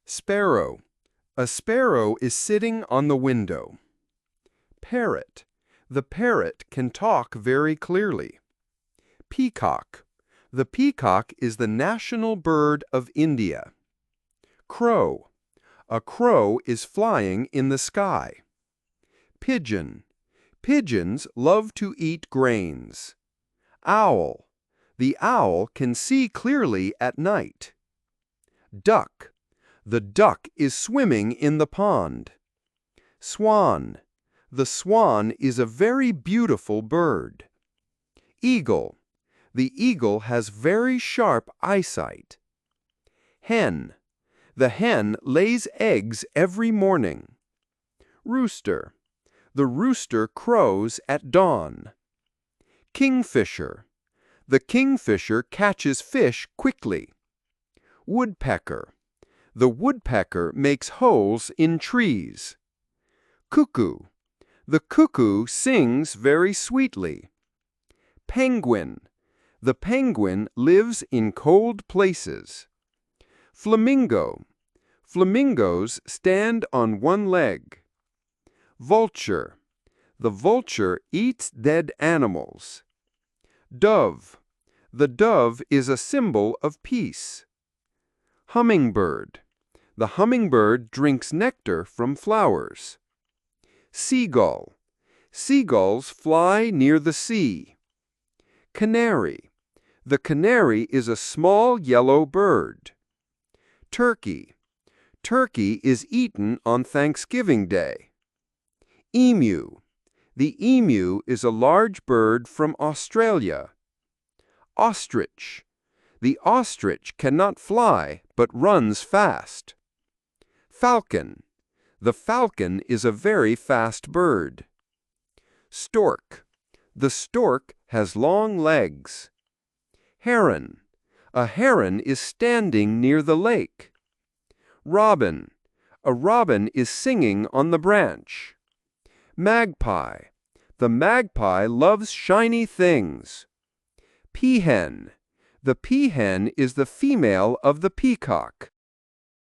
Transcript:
Sparrow. A sparrow is sitting on the window. Parrot. The parrot can talk very clearly. Peacock. The peacock is the national bird of India. Crow. A crow is flying in the sky. Pigeon. Pigeons love to eat grains. Owl. The owl can see clearly at night. Duck. The duck is swimming in the pond. Swan. The swan is a very beautiful bird. Eagle. The eagle has very sharp eyesight. Hen. The hen lays eggs every morning. Rooster. The rooster crows at dawn. Kingfisher. The kingfisher catches fish quickly. Woodpecker. The woodpecker makes holes in trees. Cuckoo. The cuckoo sings very sweetly. Penguin. The penguin lives in cold places. Flamingo. Flamingos stand on one leg. Vulture. The vulture eats dead animals. Dove. The dove is a symbol of peace. Hummingbird. The hummingbird drinks nectar from flowers. Seagull. Seagulls fly near the sea. Canary. The canary is a small yellow bird. Turkey. Turkey is eaten on Thanksgiving Day. Emu. The emu is a large bird from Australia. Ostrich. The ostrich cannot fly but runs fast. Falcon. The falcon is a very fast bird. Stork. The stork has long legs. Heron. A heron is standing near the lake. Robin. A robin is singing on the branch. Magpie. The magpie loves shiny things. Peahen. The peahen is the female of the peacock.